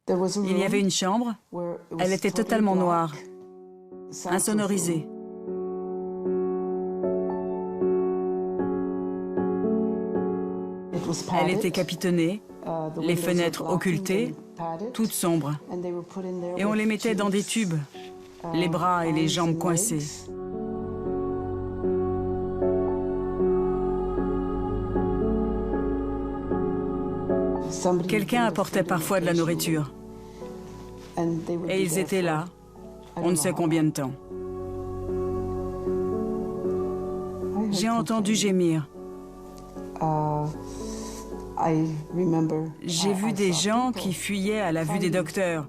Il y avait une chambre, elle était totalement noire, insonorisée. Elle était capitonnée, les fenêtres occultées, toutes sombres. Et on les mettait dans des tubes, les bras et les jambes coincés. Quelqu'un apportait parfois de la nourriture. Et ils étaient là, on ne sait combien de temps. J'ai entendu gémir. J'ai vu des gens qui fuyaient à la vue des docteurs,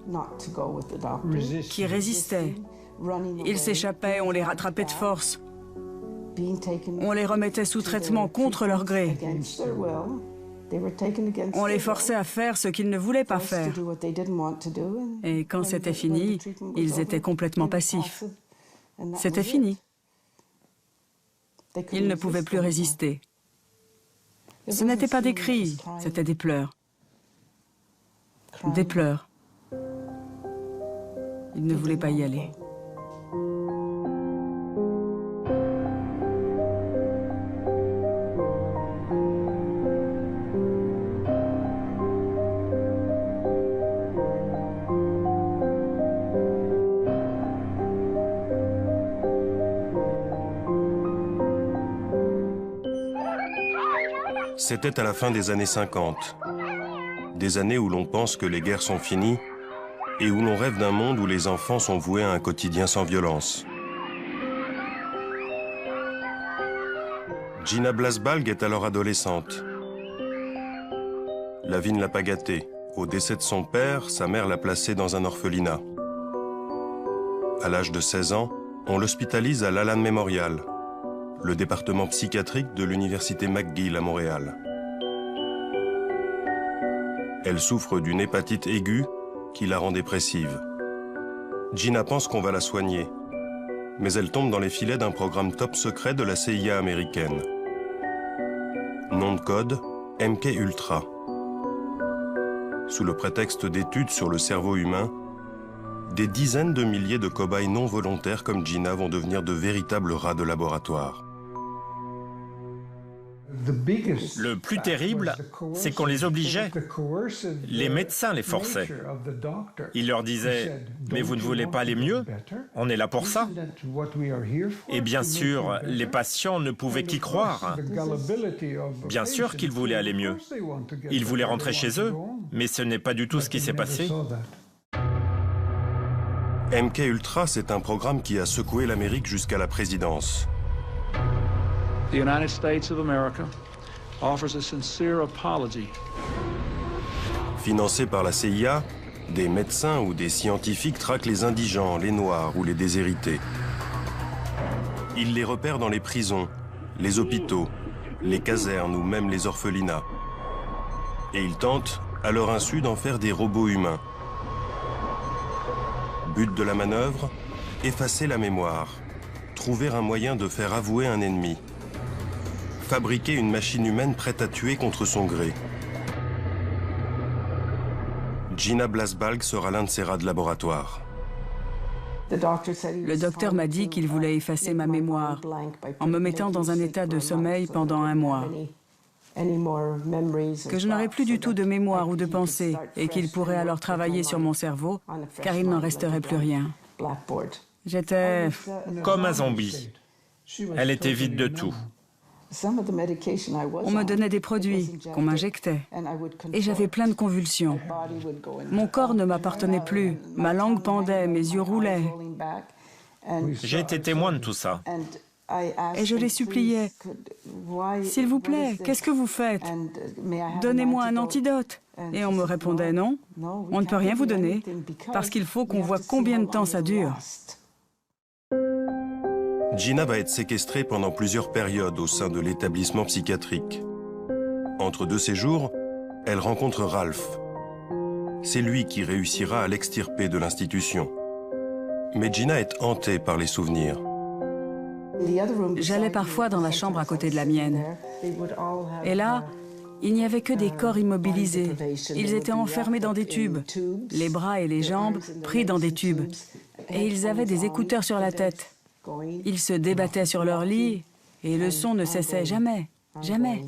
qui résistaient. Ils s'échappaient, on les rattrapait de force. On les remettait sous traitement contre leur gré. On les forçait à faire ce qu'ils ne voulaient pas faire. Et quand c'était fini, ils étaient complètement passifs. C'était fini. Ils ne pouvaient plus résister. Ce n'étaient pas des cris, c'était des pleurs. Des pleurs. Ils ne voulaient pas y aller. C'était à la fin des années 50. Des années où l'on pense que les guerres sont finies et où l'on rêve d'un monde où les enfants sont voués à un quotidien sans violence. Gina Blasbalg est alors adolescente. La vie ne l'a pas gâtée. Au décès de son père, sa mère l'a placée dans un orphelinat. À l'âge de 16 ans, on l'hospitalise à l'Allan Memorial, le département psychiatrique de l'université McGill à Montréal. Elle souffre d'une hépatite aiguë qui la rend dépressive. Gina pense qu'on va la soigner, mais elle tombe dans les filets d'un programme top secret de la CIA américaine. Nom de code, MK Ultra. Sous le prétexte d'études sur le cerveau humain, des dizaines de milliers de cobayes non volontaires comme Gina vont devenir de véritables rats de laboratoire. Le plus terrible, c'est qu'on les obligeait. Les médecins les forçaient. Ils leur disaient « Mais vous ne voulez pas aller mieux? On est là pour ça. » Et bien sûr, les patients ne pouvaient qu'y croire. Bien sûr qu'ils voulaient aller mieux. Ils voulaient rentrer chez eux, mais ce n'est pas du tout ce qui s'est passé. MK Ultra, c'est un programme qui a secoué l'Amérique jusqu'à la présidence. The United States of America offers a sincere apology. Financé par la CIA, des médecins ou des scientifiques traquent les indigents, les noirs ou les déshérités. Ils les repèrent dans les prisons, les hôpitaux, les casernes ou même les orphelinats. Et ils tentent, à leur insu, d'en faire des robots humains. But de la manœuvre, effacer la mémoire, trouver un moyen de faire avouer un ennemi. Fabriquer une machine humaine prête à tuer contre son gré. Gina Blasbalg sera l'un de ces rats de laboratoire. Le docteur m'a dit qu'il voulait effacer ma mémoire en me mettant dans un état de sommeil pendant 1 mois. Que je n'aurais plus du tout de mémoire ou de pensée et qu'il pourrait alors travailler sur mon cerveau car il n'en resterait plus rien. J'étais Comme un zombie. Elle était vide de tout. On me donnait des produits qu'on m'injectait et j'avais plein de convulsions. Mon corps ne m'appartenait plus, ma langue pendait, mes yeux roulaient. J'ai été témoin de tout ça. Et je les suppliais, « S'il vous plaît, qu'est-ce que vous faites? Donnez-moi un antidote. » Et on me répondait, « Non, on ne peut rien vous donner parce qu'il faut qu'on voit combien de temps ça dure. » Gina va être séquestrée pendant plusieurs périodes au sein de l'établissement psychiatrique. Entre 2 séjours, elle rencontre Ralph. C'est lui qui réussira à l'extirper de l'institution. Mais Gina est hantée par les souvenirs. J'allais parfois dans la chambre à côté de la mienne. Et là, Il n'y avait que des corps immobilisés. Ils étaient enfermés dans des tubes, les bras et les jambes pris dans des tubes. Et ils avaient des écouteurs sur la tête. Ils se débattaient sur leur lit et le son ne cessait jamais, jamais.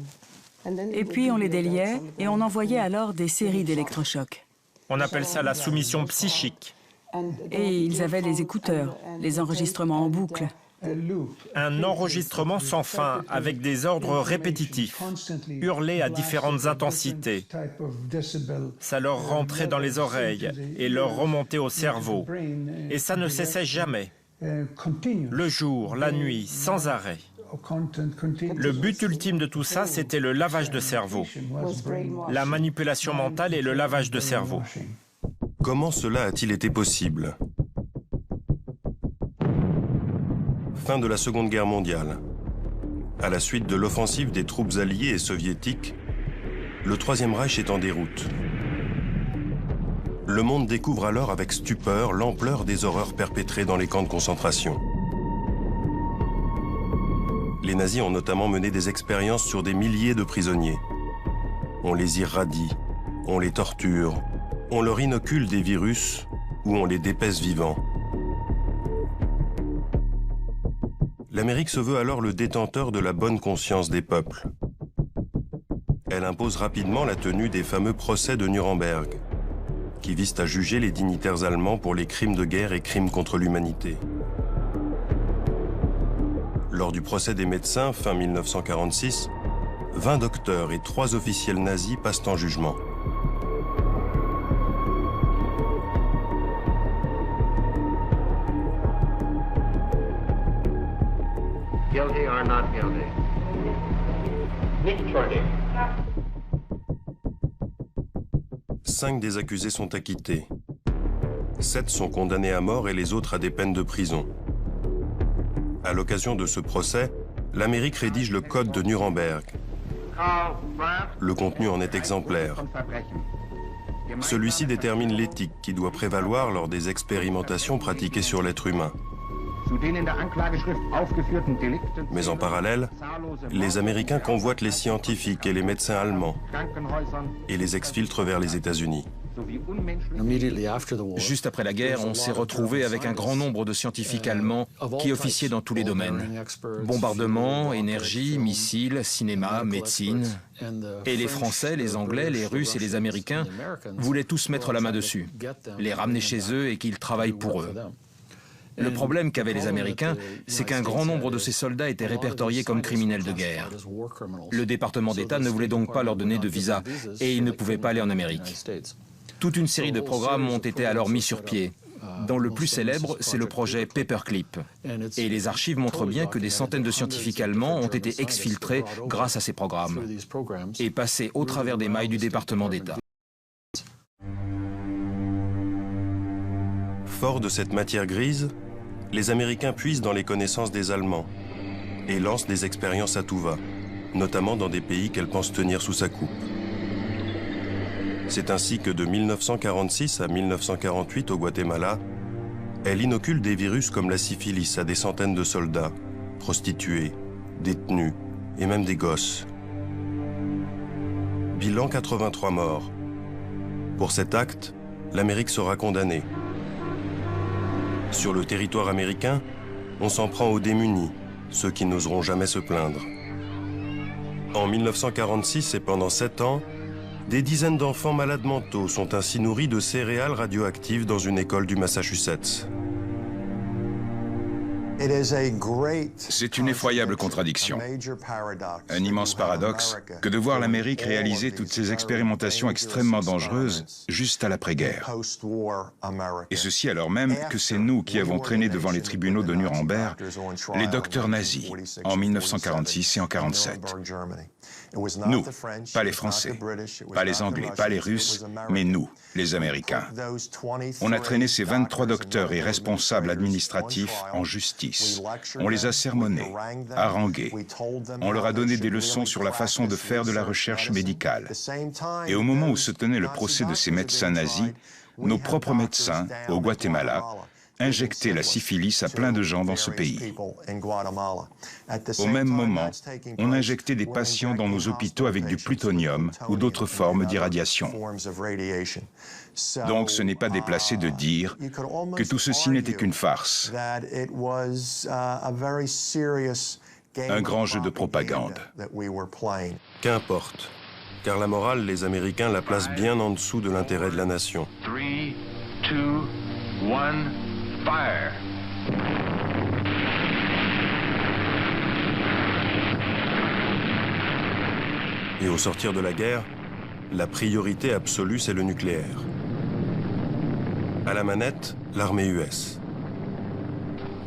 Et puis on les déliait et on envoyait alors des séries d'électrochocs. On appelle ça la soumission psychique. Et ils avaient les écouteurs, les enregistrements en boucle. Un enregistrement sans fin, avec des ordres répétitifs, hurlés à différentes intensités. Ça leur rentrait dans les oreilles et leur remontait au cerveau. Et ça ne cessait jamais. Le jour, la nuit, sans arrêt. Le but ultime de tout ça, c'était le lavage de cerveau. La manipulation mentale et le lavage de cerveau. Comment cela a-t-il été possible? Fin de la Seconde Guerre mondiale. À la suite de l'offensive des troupes alliées et soviétiques, le Troisième Reich est en déroute. Le monde découvre alors avec stupeur l'ampleur des horreurs perpétrées dans les camps de concentration. Les nazis ont notamment mené des expériences sur des milliers de prisonniers. On les irradie, on les torture, on leur inocule des virus ou on les dépèce vivants. L'Amérique se veut alors le détenteur de la bonne conscience des peuples. Elle impose rapidement la tenue des fameux procès de Nuremberg, qui visent à juger les dignitaires allemands pour les crimes de guerre et crimes contre l'humanité. Lors du procès des médecins, fin 1946, 20 docteurs et 3 officiels nazis passent en jugement. Guilty or not guilty? Nicht schuldig. 5 des accusés sont acquittés. 7 sont condamnés à mort et les autres à des peines de prison. À l'occasion de ce procès, l'Amérique rédige le Code de Nuremberg. Le contenu en est exemplaire. Celui-ci détermine l'éthique qui doit prévaloir lors des expérimentations pratiquées sur l'être humain. Mais en parallèle, les Américains convoitent les scientifiques et les médecins allemands et les exfiltrent vers les États-Unis. Juste après la guerre, on s'est retrouvé avec un grand nombre de scientifiques allemands qui officiaient dans tous les domaines. Bombardement, énergie, missiles, cinéma, médecine. Et les Français, les Anglais, les Russes et les Américains voulaient tous mettre la main dessus, les ramener chez eux et qu'ils travaillent pour eux. Le problème qu'avaient les Américains, c'est qu'un grand nombre de ces soldats étaient répertoriés comme criminels de guerre. Le département d'État ne voulait donc pas leur donner de visa et ils ne pouvaient pas aller en Amérique. Toute une série de programmes ont été alors mis sur pied, dont le plus célèbre, c'est le projet Paperclip. Et les archives montrent bien que des centaines de scientifiques allemands ont été exfiltrés grâce à ces programmes et passés au travers des mailles du département d'État. Forts de cette matière grise, les Américains puisent dans les connaissances des Allemands et lancent des expériences à tout va, notamment dans des pays qu'elle pense tenir sous sa coupe. C'est ainsi que de 1946 à 1948 au Guatemala, elle inocule des virus comme la syphilis à des centaines de soldats, prostituées, détenus et même des gosses. Bilan 83 morts. Pour cet acte, l'Amérique sera condamnée. Sur le territoire américain, on s'en prend aux démunis, ceux qui n'oseront jamais se plaindre. En 1946 et pendant 7 ans, des dizaines d'enfants malades mentaux sont ainsi nourris de céréales radioactives dans une école du Massachusetts. C'est une effroyable contradiction, un immense paradoxe que de voir l'Amérique réaliser toutes ces expérimentations extrêmement dangereuses juste à l'après-guerre. Et ceci alors même que c'est nous qui avons traîné devant les tribunaux de Nuremberg les docteurs nazis en 1946 et en 1947. Nous, pas les Français, pas les Anglais, pas les Russes, mais nous, les Américains. On a traîné ces 23 docteurs et responsables administratifs en justice. On les a sermonnés, harangués. On leur a donné des leçons sur la façon de faire de la recherche médicale. Et au moment où se tenait le procès de ces médecins nazis, nos propres médecins, au Guatemala, injecter la syphilis à plein de gens dans ce pays. Au même moment, on injectait des patients dans nos hôpitaux avec du plutonium ou d'autres formes d'irradiation. Donc ce n'est pas déplacé de dire que tout ceci n'était qu'une farce, un grand jeu de propagande. Qu'importe, car la morale, les Américains la placent bien en dessous de l'intérêt de la nation. 3, 2, 1, fire! Et au sortir de la guerre, la priorité absolue, c'est le nucléaire. À la manette, l'armée US.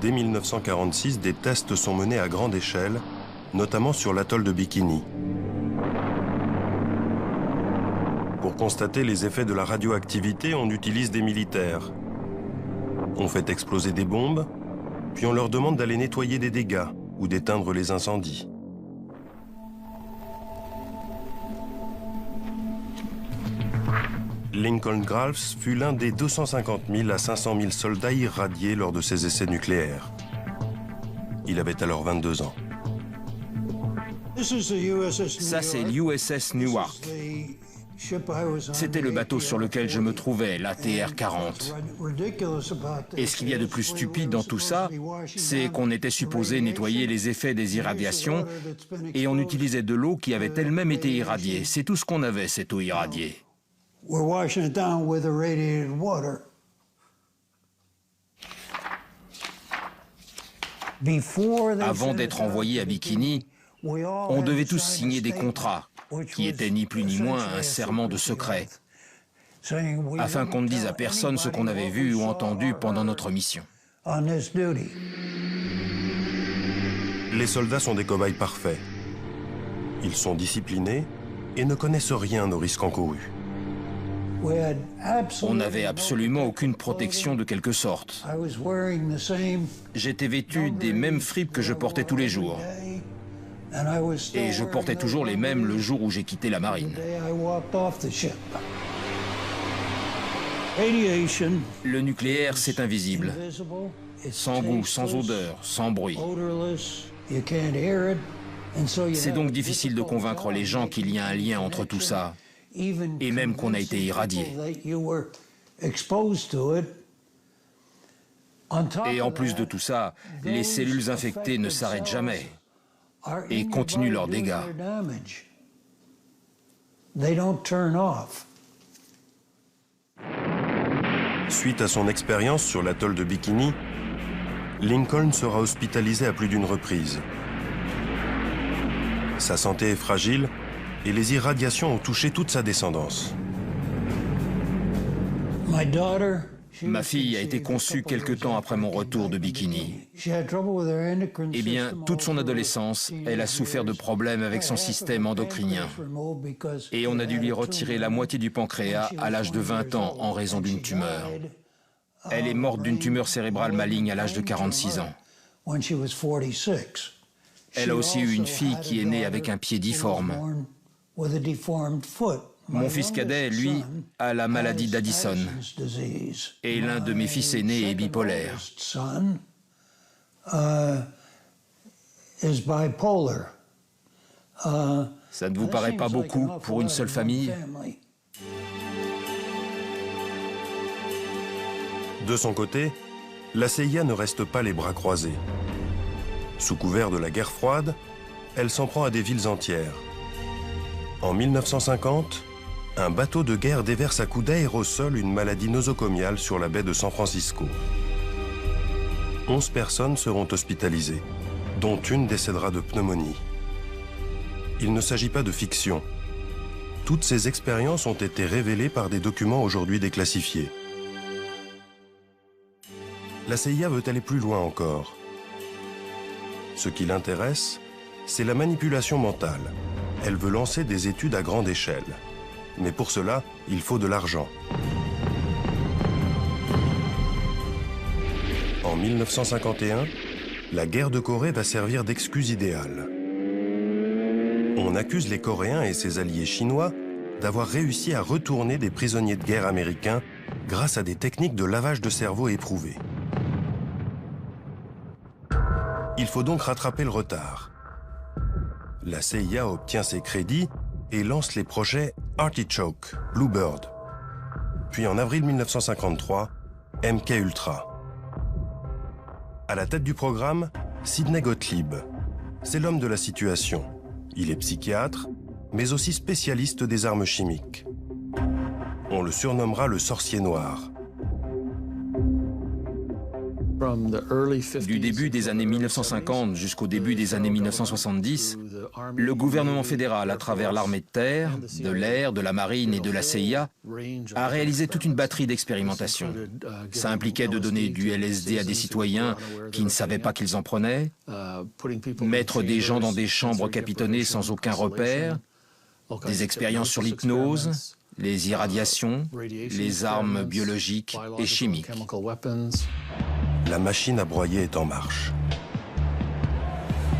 Dès 1946, des tests sont menés à grande échelle, notamment sur l'atoll de Bikini. Pour constater les effets de la radioactivité, on utilise des militaires. On fait exploser des bombes, puis on leur demande d'aller nettoyer des dégâts ou d'éteindre les incendies. Lincoln Groves fut l'un des 250 000 à 500 000 soldats irradiés lors de ses essais nucléaires. Il avait alors 22 ans. Ça, c'est l'USS Newark. C'était le bateau sur lequel je me trouvais, l'ATR-40. Et ce qu'il y a de plus stupide dans tout ça, c'est qu'on était supposé nettoyer les effets des irradiations et on utilisait de l'eau qui avait elle-même été irradiée. C'est tout ce qu'on avait, cette eau irradiée. Avant d'être envoyé à Bikini, on devait tous signer des contrats, qui étaient ni plus ni moins un serment de secret, afin qu'on ne dise à personne ce qu'on avait vu ou entendu pendant notre mission. Les soldats sont des cobayes parfaits. Ils sont disciplinés et ne connaissent rien aux risques encourus. On n'avait absolument aucune protection de quelque sorte. J'étais vêtu des mêmes fripes que je portais tous les jours. Et je portais toujours les mêmes le jour où j'ai quitté la marine. Le nucléaire, c'est invisible. Sans goût, sans odeur, sans bruit. C'est donc difficile de convaincre les gens qu'il y a un lien entre tout ça, et même qu'on a été irradié. Et en plus de tout ça, les cellules infectées ne s'arrêtent jamais et continuent leurs dégâts. Suite à son expérience sur l'atoll de Bikini, Lincoln sera hospitalisé à plus d'une reprise. Sa santé est fragile et les irradiations ont touché toute sa descendance. Ma fille a été conçue quelque temps après mon retour de Bikini. Eh bien, toute son adolescence, elle a souffert de problèmes avec son système endocrinien. Et on a dû lui retirer la moitié du pancréas à l'âge de 20 ans en raison d'une tumeur. Elle est morte d'une tumeur cérébrale maligne à l'âge de 46 ans. Elle a aussi eu une fille qui est née avec un pied difforme. Mon fils cadet, lui, a la maladie d'Addison. Et l'un de mes fils aînés est bipolaire. Ça ne vous paraît pas beaucoup pour une seule famille? De son côté, la CIA ne reste pas les bras croisés. Sous couvert de la guerre froide, elle s'en prend à des villes entières. En 1950, un bateau de guerre déverse à coups d'aérosol une maladie nosocomiale sur la baie de San Francisco. 11 personnes seront hospitalisées, dont une décédera de pneumonie. Il ne s'agit pas de fiction. Toutes ces expériences ont été révélées par des documents aujourd'hui déclassifiés. La CIA veut aller plus loin encore. Ce qui l'intéresse, c'est la manipulation mentale. Elle veut lancer des études à grande échelle. Mais pour cela, il faut de l'argent. En 1951, la guerre de Corée va servir d'excuse idéale. On accuse les Coréens et ses alliés chinois d'avoir réussi à retourner des prisonniers de guerre américains grâce à des techniques de lavage de cerveau éprouvées. Il faut donc rattraper le retard. La CIA obtient ses crédits et lance les projets Artichoke, Bluebird. Puis en avril 1953, MK Ultra. À la tête du programme, Sidney Gottlieb. C'est l'homme de la situation. Il est psychiatre, mais aussi spécialiste des armes chimiques. On le surnommera le sorcier noir. Du début des années 1950 jusqu'au début des années 1970, le gouvernement fédéral, à travers l'armée de terre, de l'air, de la marine et de la CIA, a réalisé toute une batterie d'expérimentations. Ça impliquait de donner du LSD à des citoyens qui ne savaient pas qu'ils en prenaient, mettre des gens dans des chambres capitonnées sans aucun repère, des expériences sur l'hypnose, les irradiations, les armes biologiques et chimiques. La machine à broyer est en marche.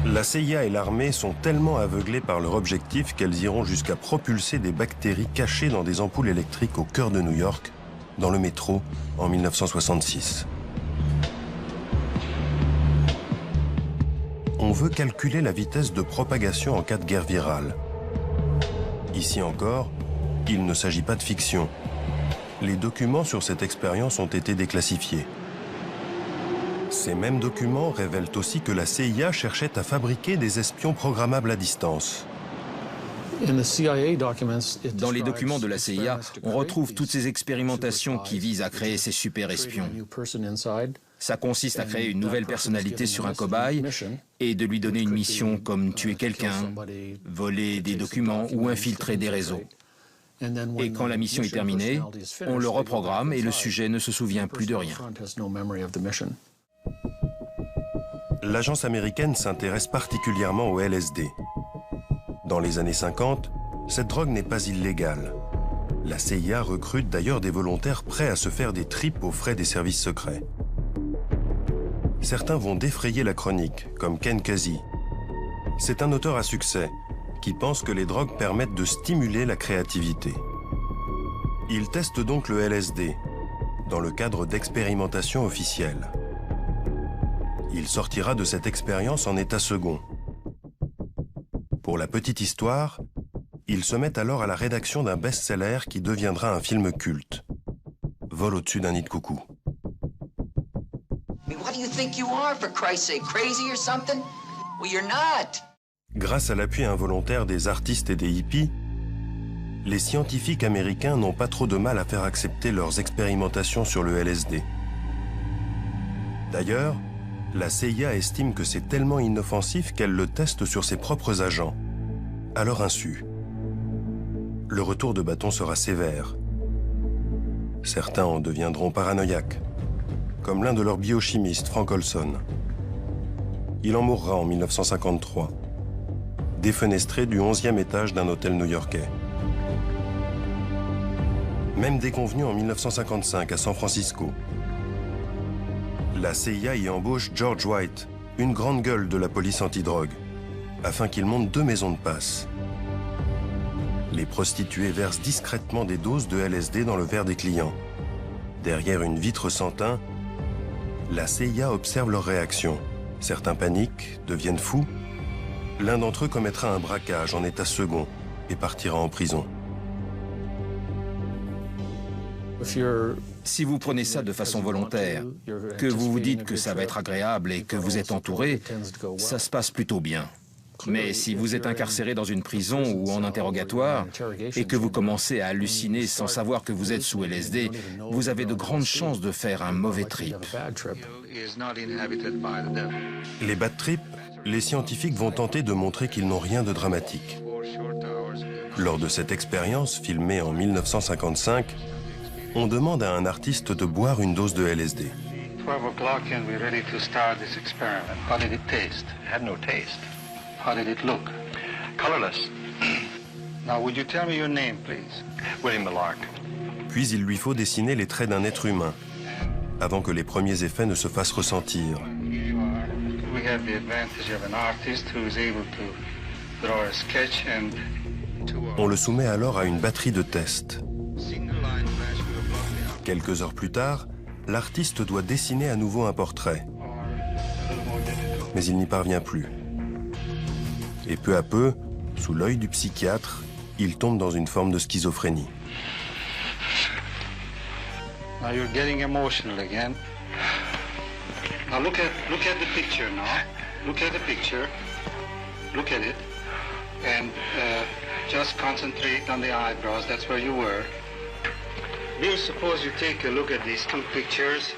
La CIA et l'armée sont tellement aveuglées par leur objectif qu'elles iront jusqu'à propulser des bactéries cachées dans des ampoules électriques au cœur de New York, dans le métro, en 1966. On veut calculer la vitesse de propagation en cas de guerre virale. Ici encore, il ne s'agit pas de fiction. Les documents sur cette expérience ont été déclassifiés. Ces mêmes documents révèlent aussi que la CIA cherchait à fabriquer des espions programmables à distance. Dans les documents de la CIA, on retrouve toutes ces expérimentations qui visent à créer ces super espions. Ça consiste à créer une nouvelle personnalité sur un cobaye et de lui donner une mission comme tuer quelqu'un, voler des documents ou infiltrer des réseaux. Et quand la mission est terminée, on le reprogramme et le sujet ne se souvient plus de rien. L'agence américaine s'intéresse particulièrement au LSD. Dans les années 50, cette drogue n'est pas illégale. La CIA recrute d'ailleurs des volontaires prêts à se faire des tripes aux frais des services secrets. Certains vont défrayer la chronique, comme Ken Kesey. C'est un auteur à succès qui pense que les drogues permettent de stimuler la créativité. Il teste donc le LSD, dans le cadre d'expérimentations officielles. Il sortira de cette expérience en état second. Pour la petite histoire, il se met alors à la rédaction d'un best-seller qui deviendra un film culte. Vol au-dessus d'un nid de coucou. Grâce à l'appui involontaire des artistes et des hippies, les scientifiques américains n'ont pas trop de mal à faire accepter leurs expérimentations sur le LSD. D'ailleurs, la CIA estime que c'est tellement inoffensif qu'elle le teste sur ses propres agents, à leur insu. Le retour de bâton sera sévère. Certains en deviendront paranoïaques, comme l'un de leurs biochimistes, Frank Olson. Il en mourra en 1953, défenestré du 11e étage d'un hôtel new-yorkais. Même déconvenu en 1955 à San Francisco. La CIA y embauche George White, une grande gueule de la police antidrogue, afin qu'il monte 2 maisons de passe. Les prostituées versent discrètement des doses de LSD dans le verre des clients. Derrière une vitre sans teint, la CIA observe leurs réactions. Certains paniquent, deviennent fous. L'un d'entre eux commettra un braquage en état second et partira en prison. Si vous prenez ça de façon volontaire, que vous vous dites que ça va être agréable et que vous êtes entouré, ça se passe plutôt bien. Mais si vous êtes incarcéré dans une prison ou en interrogatoire et que vous commencez à halluciner sans savoir que vous êtes sous LSD, vous avez de grandes chances de faire un mauvais trip. Les bad trips, les scientifiques vont tenter de montrer qu'ils n'ont rien de dramatique. Lors de cette expérience, filmée en 1955, on demande à un artiste de boire une dose de LSD. 12 o'clock and we're ready to start this experiment. How did it taste? It had no taste. How did it look? Colorless. Now, would you tell me your name, please? William Millark. Puis il lui faut dessiner les traits d'un être humain, avant que les premiers effets ne se fassent ressentir. We have the advantage of an artist who is able to draw a sketch and... On le soumet alors à une batterie de tests. Quelques heures plus tard, l'artiste doit dessiner à nouveau un portrait. mais il n'y parvient plus. Et peu à peu, sous l'œil du psychiatre, il tombe dans une forme de schizophrénie. Now you're getting emotional again. Now look at the picture now. Look at the picture. Look at it. And just concentrate on the eyebrows. That's where you were. Bill, suppose you take a look at these two pictures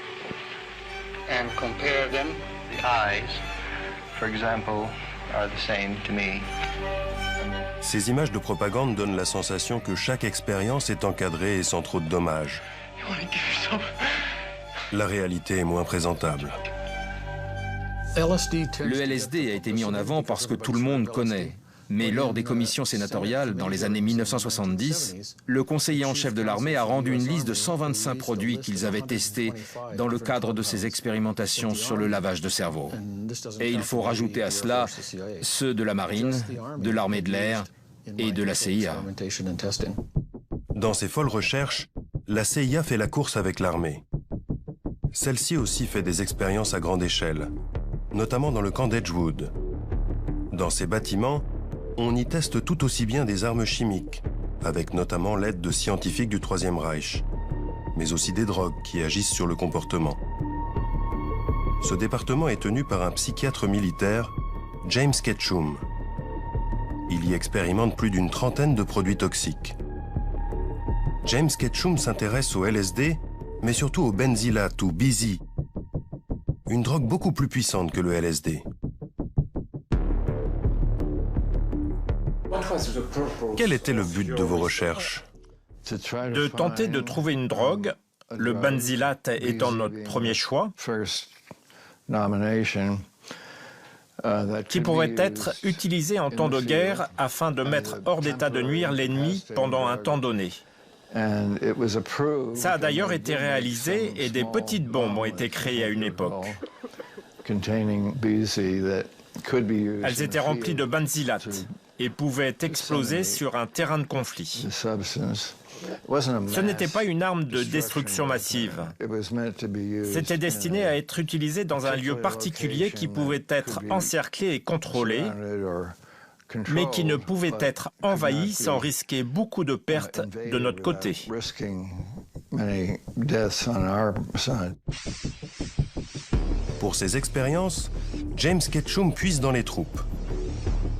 and compare them. The eyes, for example, are the same to me. Ces images de propagande donnent la sensation que chaque expérience est encadrée et sans trop de dommages. La réalité est moins présentable. Le LSD a été mis en avant parce que tout le monde connaît. Mais lors des commissions sénatoriales, dans les années 1970, le conseiller en chef de l'armée a rendu une liste de 125 produits qu'ils avaient testés dans le cadre de ces expérimentations sur le lavage de cerveau. Et il faut rajouter à cela ceux de la marine, de l'armée de l'air et de la CIA. Dans ses folles recherches, la CIA fait la course avec l'armée. Celle-ci aussi fait des expériences à grande échelle, notamment dans le camp d'Edgewood. Dans ces bâtiments, on y teste tout aussi bien des armes chimiques, avec notamment l'aide de scientifiques du Troisième Reich, mais aussi des drogues qui agissent sur le comportement. Ce département est tenu par un psychiatre militaire, James Ketchum. Il y expérimente plus d'une trentaine de produits toxiques. James Ketchum s'intéresse au LSD, mais surtout au benzylate ou BZ, une drogue beaucoup plus puissante que le LSD. Quel était le but de vos recherches? De tenter de trouver une drogue, le benzylate étant notre premier choix, qui pourrait être utilisé en temps de guerre afin de mettre hors d'état de nuire l'ennemi pendant un temps donné. Ça a d'ailleurs été réalisé et des petites bombes ont été créées à une époque. Elles étaient remplies de benzylate et pouvaient exploser sur un terrain de conflit. Ce n'était pas une arme de destruction massive. C'était destiné à être utilisé dans un lieu particulier qui pouvait être encerclé et contrôlé, mais qui ne pouvait être envahi sans risquer beaucoup de pertes de notre côté. Pour ces expériences, James Ketchum puise dans les troupes.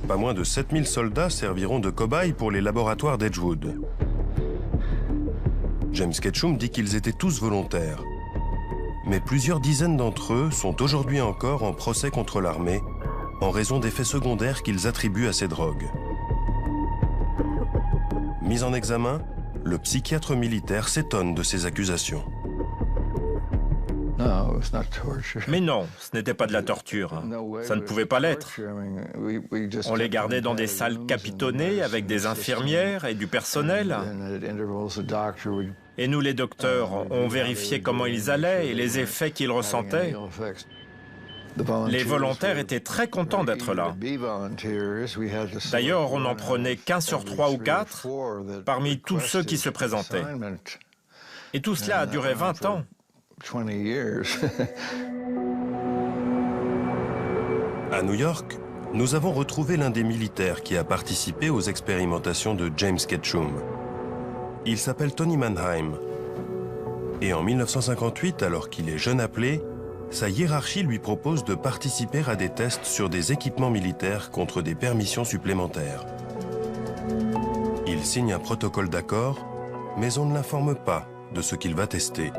Pas moins de 7000 soldats serviront de cobayes pour les laboratoires d'Edgewood. James Ketchum dit qu'ils étaient tous volontaires. Mais plusieurs dizaines d'entre eux sont aujourd'hui encore en procès contre l'armée en raison d'effets secondaires qu'ils attribuent à ces drogues. Mis en examen, le psychiatre militaire s'étonne de ces accusations. Mais non, ce n'était pas de la torture. Ça ne pouvait pas l'être. On les gardait dans des salles capitonnées avec des infirmières et du personnel. Et nous, les docteurs, on vérifiait comment ils allaient et les effets qu'ils ressentaient. Les volontaires étaient très contents d'être là. D'ailleurs, on n'en prenait qu'un sur 3 ou 4 parmi tous ceux qui se présentaient. Et tout cela a duré 20 ans. À New York, nous avons retrouvé l'un des militaires qui a participé aux expérimentations de James Ketchum. Il s'appelle Tony Mannheim. Et en 1958, alors qu'il est jeune appelé, sa hiérarchie lui propose de participer à des tests sur des équipements militaires contre des permissions supplémentaires. Il signe un protocole d'accord, mais on ne l'informe pas de ce qu'il va tester.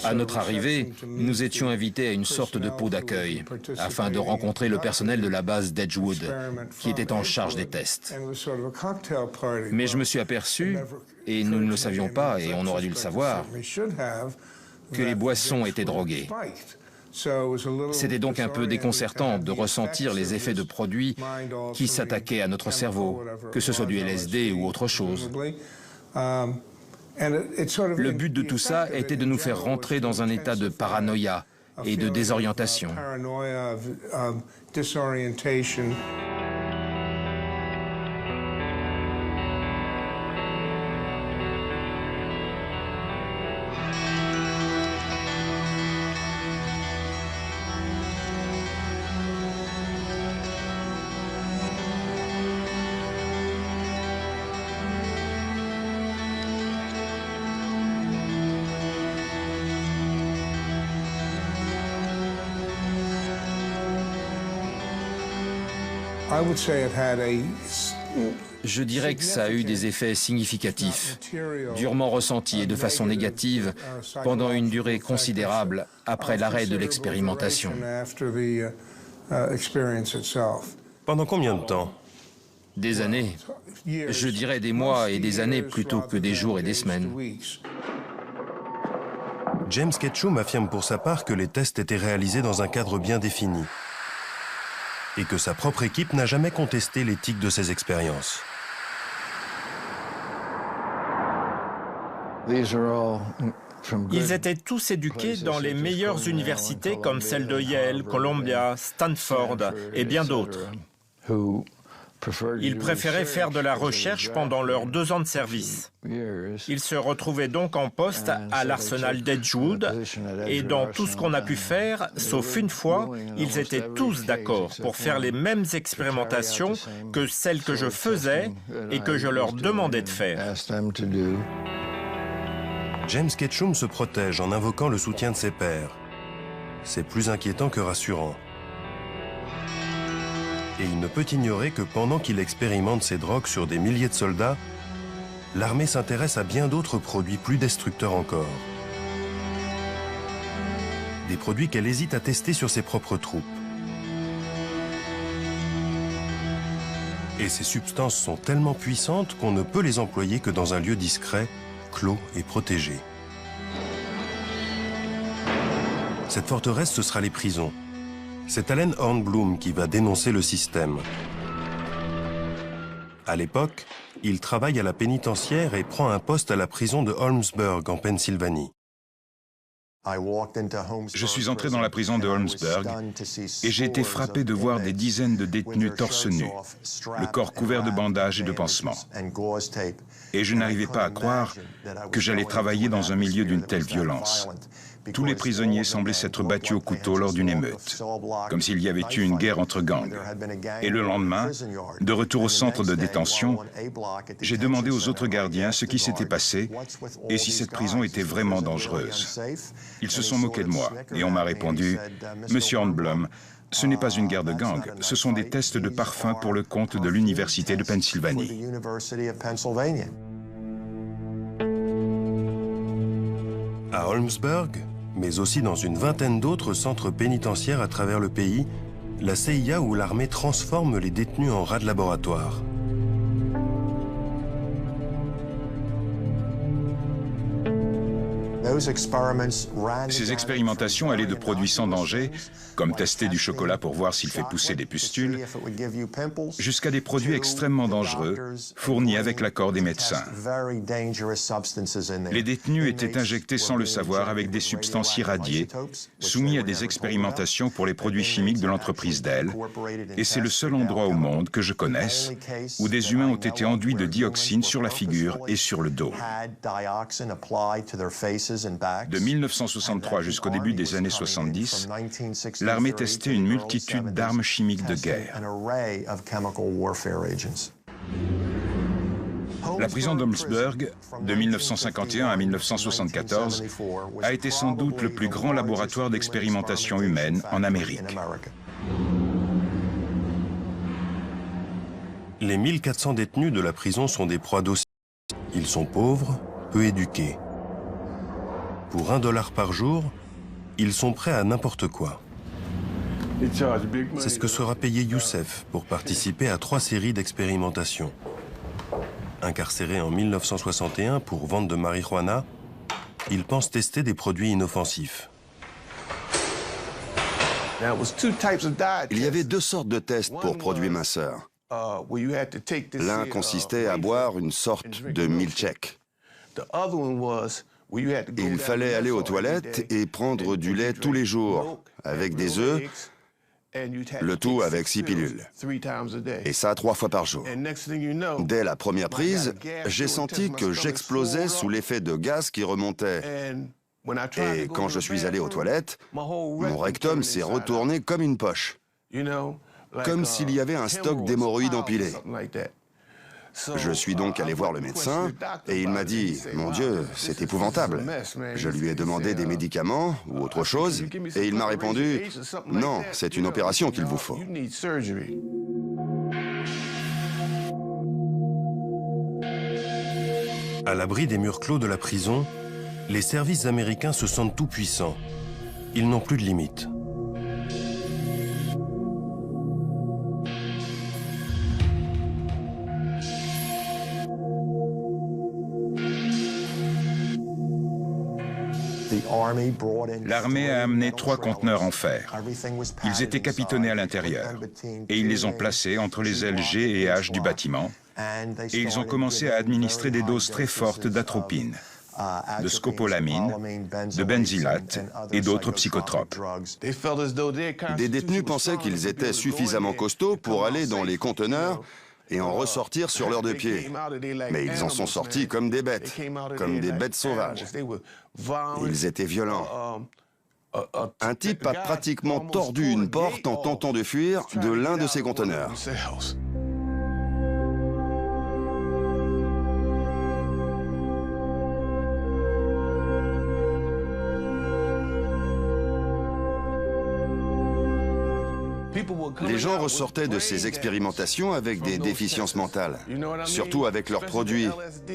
À notre arrivée, nous étions invités à une sorte de pot d'accueil afin de rencontrer le personnel de la base d'Edgewood qui était en charge des tests. Mais je me suis aperçu, et nous ne le savions pas et on aurait dû le savoir, que les boissons étaient droguées. C'était donc un peu déconcertant de ressentir les effets de produits qui s'attaquaient à notre cerveau, que ce soit du LSD ou autre chose. Le but de tout ça était de nous faire rentrer dans un état de paranoïa et de désorientation. Je dirais que ça a eu des effets significatifs, durement ressentis et de façon négative pendant une durée considérable après l'arrêt de l'expérimentation. Pendant combien de temps? Des années. Je dirais des mois et des années plutôt que des jours et des semaines. James Ketchum affirme pour sa part que les tests étaient réalisés dans un cadre bien défini et que sa propre équipe n'a jamais contesté l'éthique de ces expériences. Ils étaient tous éduqués dans les meilleures universités comme celle de Yale, Columbia, Stanford et bien d'autres. Ils préféraient faire de la recherche pendant leurs 2 ans de service. Ils se retrouvaient donc en poste à l'arsenal d'Edgewood et dans tout ce qu'on a pu faire, sauf une fois, ils étaient tous d'accord pour faire les mêmes expérimentations que celles que je faisais et que je leur demandais de faire. James Ketchum se protège en invoquant le soutien de ses pairs. C'est plus inquiétant que rassurant. Et il ne peut ignorer que pendant qu'il expérimente ces drogues sur des milliers de soldats, l'armée s'intéresse à bien d'autres produits plus destructeurs encore. Des produits qu'elle hésite à tester sur ses propres troupes. Et ces substances sont tellement puissantes qu'on ne peut les employer que dans un lieu discret, clos et protégé. Cette forteresse, ce sera les prisons. C'est Allen Hornblum qui va dénoncer le système. À l'époque, il travaille à la pénitentiaire et prend un poste à la prison de Holmesburg, en Pennsylvanie. Je suis entré dans la prison de Holmesburg et j'ai été frappé de voir des dizaines de détenus torse nu, le corps couvert de bandages et de pansements. Et je n'arrivais pas à croire que j'allais travailler dans un milieu d'une telle violence. Tous les prisonniers semblaient s'être battus au couteau lors d'une émeute, comme s'il y avait eu une guerre entre gangs. Et le lendemain, de retour au centre de détention, j'ai demandé aux autres gardiens ce qui s'était passé et si cette prison était vraiment dangereuse. Ils se sont moqués de moi et on m'a répondu « Monsieur Hornblum, ce n'est pas une guerre de gangs, ce sont des tests de parfum pour le compte de l'Université de Pennsylvanie. » À Holmesburg, mais aussi dans une vingtaine d'autres centres pénitentiaires à travers le pays, la CIA ou l'armée transforme les détenus en rats de laboratoire. Ces expérimentations allaient de produits sans danger, comme tester du chocolat pour voir s'il fait pousser des pustules, jusqu'à des produits extrêmement dangereux, fournis avec l'accord des médecins. Les détenus étaient injectés sans le savoir avec des substances irradiées, soumis à des expérimentations pour les produits chimiques de l'entreprise Dell, et c'est le seul endroit au monde que je connaisse où des humains ont été enduits de dioxine sur la figure et sur le dos. De 1963 jusqu'au début des années 70, l'armée testait une multitude d'armes chimiques de guerre. La prison d'Holmesburg, de 1951 à 1974, a été sans doute le plus grand laboratoire d'expérimentation humaine en Amérique. Les 1400 détenus de la prison sont des proies dociles. Ils sont pauvres, peu éduqués. Pour $1 par jour, ils sont prêts à n'importe quoi. C'est ce que sera payé Youssef pour participer à 3 séries d'expérimentation. Incarcéré en 1961 pour vente de marijuana, il pense tester des produits inoffensifs. Il y avait 2 sortes de tests pour produits minceurs. L'un consistait à boire une sorte de milkshake. Il fallait aller aux toilettes et prendre du lait tous les jours, avec des œufs, le tout avec 6 pilules. Et ça 3 fois par jour. Dès la première prise, j'ai senti que j'explosais sous l'effet de gaz qui remontait. Et quand je suis allé aux toilettes, mon rectum s'est retourné comme une poche. Comme s'il y avait un stock d'hémorroïdes empilé. Je suis donc allé voir le médecin et il m'a dit « Mon Dieu, c'est épouvantable ». Je lui ai demandé des médicaments ou autre chose et il m'a répondu « Non, c'est une opération qu'il vous faut ». À l'abri des murs clos de la prison, les services américains se sentent tout-puissants. Ils n'ont plus de limites. L'armée a amené 3 conteneurs en fer. Ils étaient capitonnés à l'intérieur et ils les ont placés entre les ailes G et H du bâtiment et ils ont commencé à administrer des doses très fortes d'atropine, de scopolamine, de benzylate et d'autres psychotropes. Des détenus pensaient qu'ils étaient suffisamment costauds pour aller dans les conteneurs et en ressortir sur leurs 2 pieds. Mais ils en sont sortis comme des bêtes sauvages. Ils étaient violents. Un type a pratiquement tordu une porte en tentant de fuir de l'un de ces conteneurs. Les gens ressortaient de ces expérimentations avec des déficiences mentales, surtout avec leurs produits,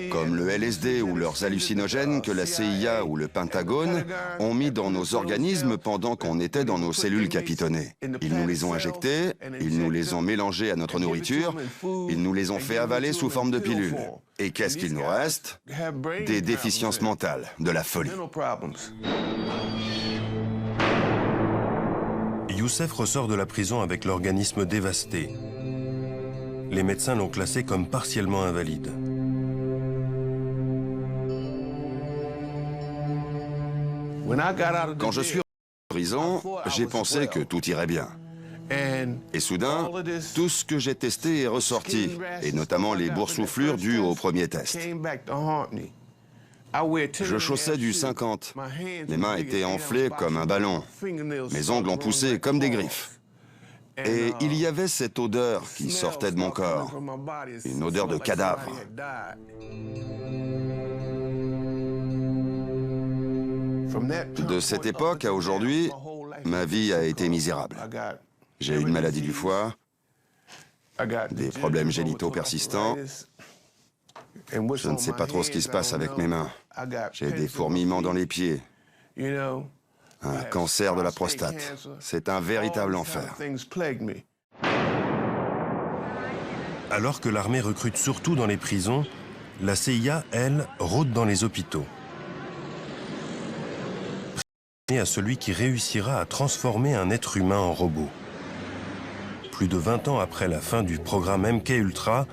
comme le LSD ou leurs hallucinogènes que la CIA ou le Pentagone ont mis dans nos organismes pendant qu'on était dans nos cellules capitonnées. Ils nous les ont injectés, ils nous les ont mélangés à notre nourriture, ils nous les ont fait avaler sous forme de pilules. Et qu'est-ce qu'il nous reste? Des déficiences mentales, de la folie. Youssef ressort de la prison avec l'organisme dévasté. Les médecins l'ont classé comme partiellement invalide. Quand je suis en prison, j'ai pensé que tout irait bien. Et soudain, tout ce que j'ai testé est ressorti, et notamment les boursouflures dues au premier test. Je chaussais du 50. Mes mains étaient enflées comme un ballon. Mes ongles ont poussé comme des griffes. Et il y avait cette odeur qui sortait de mon corps. Une odeur de cadavre. De cette époque à aujourd'hui, ma vie a été misérable. J'ai une maladie du foie, des problèmes génitaux persistants. Je ne sais pas trop ce qui se passe avec mes mains. J'ai des fourmillements dans les pieds. Un cancer de la prostate. C'est un véritable enfer. Alors que l'armée recrute surtout dans les prisons, la CIA, elle, rôde dans les hôpitaux. À celui qui réussira à transformer un être humain en robot. Plus de 20 ans après la fin du programme MK-Ultra,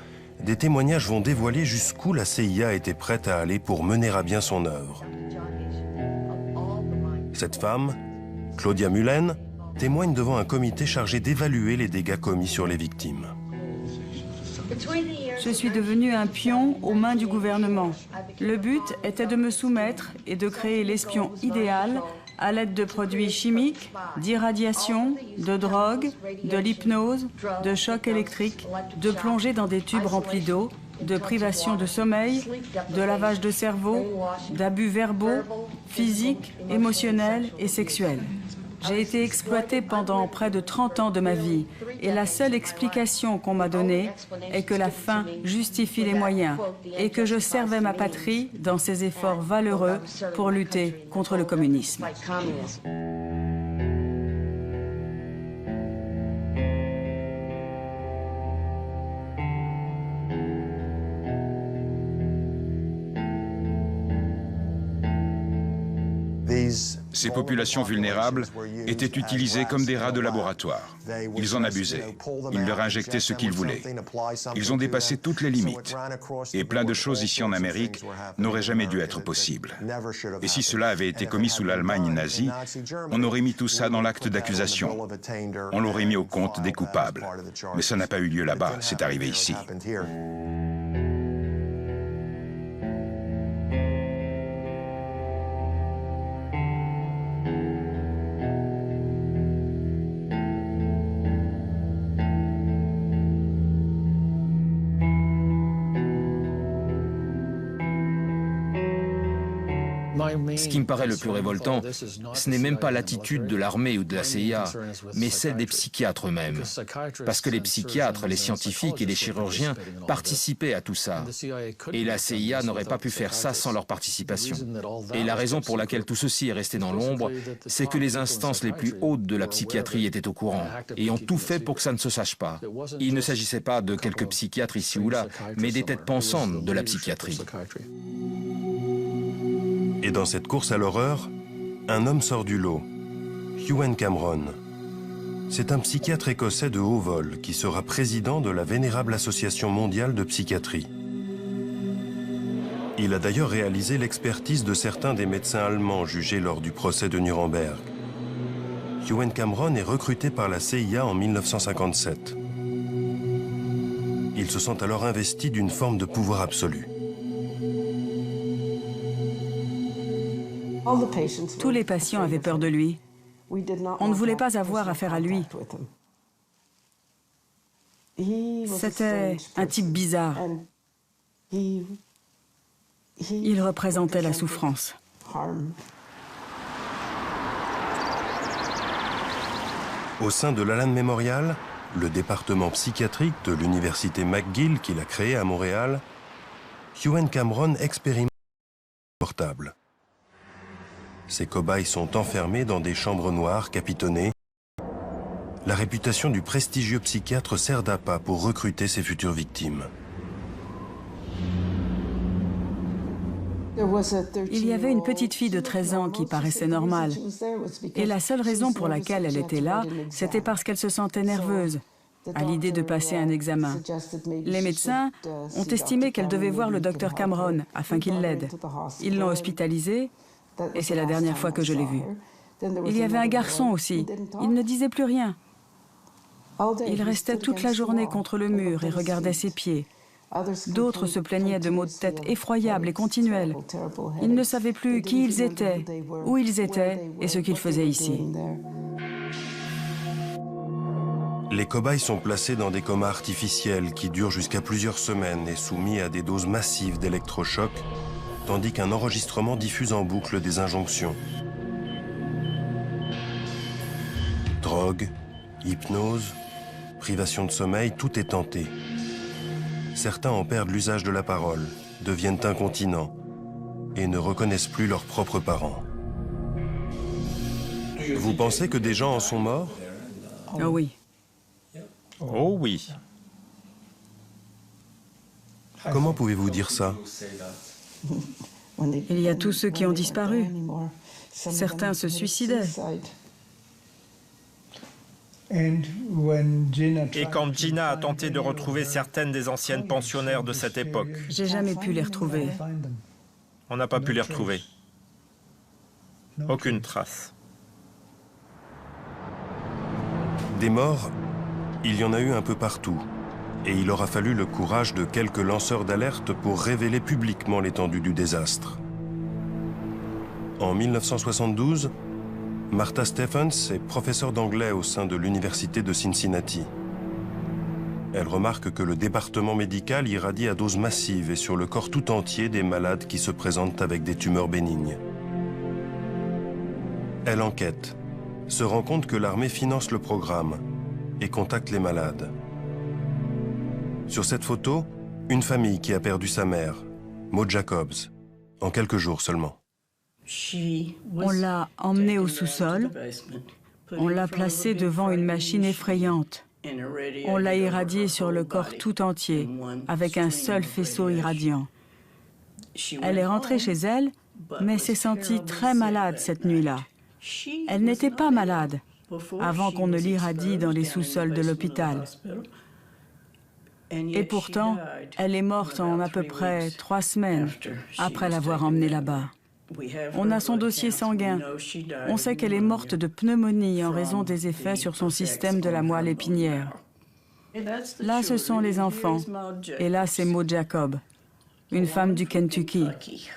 des témoignages vont dévoiler jusqu'où la CIA était prête à aller pour mener à bien son œuvre. Cette femme, Claudia Mullen, témoigne devant un comité chargé d'évaluer les dégâts commis sur les victimes. Je suis devenu un pion aux mains du gouvernement. Le but était de me soumettre et de créer l'espion idéal à l'aide de produits chimiques, d'irradiation, de drogue, de l'hypnose, de chocs électriques, de plongée dans des tubes remplis d'eau, de privation de sommeil, de lavage de cerveau, d'abus verbaux, physiques, émotionnels et sexuels. J'ai été exploitée pendant près de 30 ans de ma vie et la seule explication qu'on m'a donnée est que la fin justifie les moyens et que je servais ma patrie dans ses efforts valeureux pour lutter contre le communisme. Ces populations vulnérables étaient utilisées comme des rats de laboratoire. Ils en abusaient. Ils leur injectaient ce qu'ils voulaient. Ils ont dépassé toutes les limites. Et plein de choses ici en Amérique n'auraient jamais dû être possibles. Et si cela avait été commis sous l'Allemagne nazie, on aurait mis tout ça dans l'acte d'accusation. On l'aurait mis au compte des coupables. Mais ça n'a pas eu lieu là-bas, c'est arrivé ici. Ce qui me paraît le plus révoltant, ce n'est même pas l'attitude de l'armée ou de la CIA, mais celle des psychiatres eux-mêmes. Parce que les psychiatres, les scientifiques et les chirurgiens participaient à tout ça. Et la CIA n'aurait pas pu faire ça sans leur participation. Et la raison pour laquelle tout ceci est resté dans l'ombre, c'est que les instances les plus hautes de la psychiatrie étaient au courant et ont tout fait pour que ça ne se sache pas. Il ne s'agissait pas de quelques psychiatres ici ou là, mais des têtes pensantes de la psychiatrie. Et dans cette course à l'horreur, un homme sort du lot, Ewen Cameron. C'est un psychiatre écossais de haut vol qui sera président de la vénérable Association mondiale de psychiatrie. Il a d'ailleurs réalisé l'expertise de certains des médecins allemands jugés lors du procès de Nuremberg. Ewen Cameron est recruté par la CIA en 1957. Il se sent alors investi d'une forme de pouvoir absolu. Tous les patients avaient peur de lui. On ne voulait pas avoir affaire à lui. C'était un type bizarre. Il représentait la souffrance. Au sein de l'Allan Memorial, le département psychiatrique de l'université McGill qu'il a créé à Montréal, Ewen Cameron expérimente le portable. Ces cobayes sont enfermés dans des chambres noires capitonnées. La réputation du prestigieux psychiatre sert d'appât pour recruter ses futures victimes. Il y avait une petite fille de 13 ans qui paraissait normale. Et la seule raison pour laquelle elle était là, c'était parce qu'elle se sentait nerveuse à l'idée de passer un examen. Les médecins ont estimé qu'elle devait voir le docteur Cameron afin qu'il l'aide. Ils l'ont hospitalisée et c'est la dernière fois que je l'ai vue. Il y avait un garçon aussi. Il ne disait plus rien. Il restait toute la journée contre le mur et regardait ses pieds. D'autres se plaignaient de maux de tête effroyables et continuels. Ils ne savaient plus qui ils étaient, où ils étaient et ce qu'ils faisaient ici. Les cobayes sont placés dans des comas artificiels qui durent jusqu'à plusieurs semaines et soumis à des doses massives d'électrochocs, tandis qu'un enregistrement diffuse en boucle des injonctions. Drogue, hypnose, privation de sommeil, tout est tenté. Certains en perdent l'usage de la parole, deviennent incontinents et ne reconnaissent plus leurs propres parents. Vous pensez que des gens en sont morts? Oh oui. Oh oui. Comment pouvez-vous dire ça? Il y a tous ceux qui ont disparu. Certains se suicidaient. Et quand Gina a tenté de retrouver certaines des anciennes pensionnaires de cette époque, J'ai jamais pu les retrouver. on n'a pas pu les retrouver. Aucune trace. Des morts, il y en a eu un peu partout. Et il aura fallu le courage de quelques lanceurs d'alerte pour révéler publiquement l'étendue du désastre. En 1972, Martha Stephens est professeure d'anglais au sein de l'université de Cincinnati. Elle remarque que le département médical irradie à doses massives et sur le corps tout entier des malades qui se présentent avec des tumeurs bénignes. Elle enquête, se rend compte que l'armée finance le programme et contacte les malades. Sur cette photo, une famille qui a perdu sa mère, Maud Jacobs, en quelques jours seulement. On l'a emmenée au sous-sol. On l'a placée devant une machine effrayante. On l'a irradiée sur le corps tout entier, avec un seul faisceau irradiant. Elle est rentrée chez elle, mais s'est sentie très malade cette nuit-là. Elle n'était pas malade avant qu'on ne l'irradie dans les sous-sols de l'hôpital. Et pourtant, elle est morte en à peu près 3 semaines après l'avoir emmenée là-bas. On a son dossier sanguin. On sait qu'elle est morte de pneumonie en raison des effets sur son système de la moelle épinière. Là, ce sont les enfants. Et là, c'est Maud Jacob, une femme du Kentucky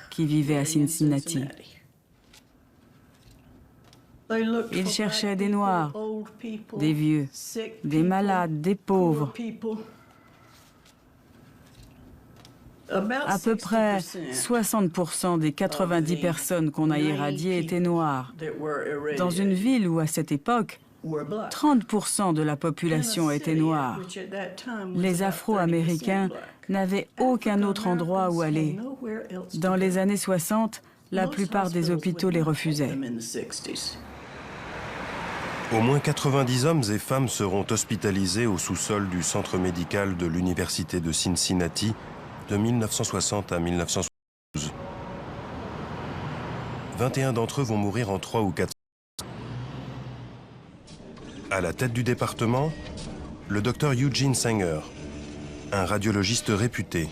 qui vivait à Cincinnati. Ils cherchaient des Noirs, des vieux, des malades, des pauvres. À peu près 60% des 90 personnes qu'on a irradiées étaient noires. Dans une ville où, à cette époque, 30% de la population était noire. Les Afro-Américains n'avaient aucun autre endroit où aller. Dans les années 60, la plupart des hôpitaux les refusaient. Au moins 90 hommes et femmes seront hospitalisés au sous-sol du centre médical de l'Université de Cincinnati de 1960 à 1972. 21 d'entre eux vont mourir en 3 ou 4 ans. À la tête du département, le docteur Eugene Sanger, un radiologiste réputé.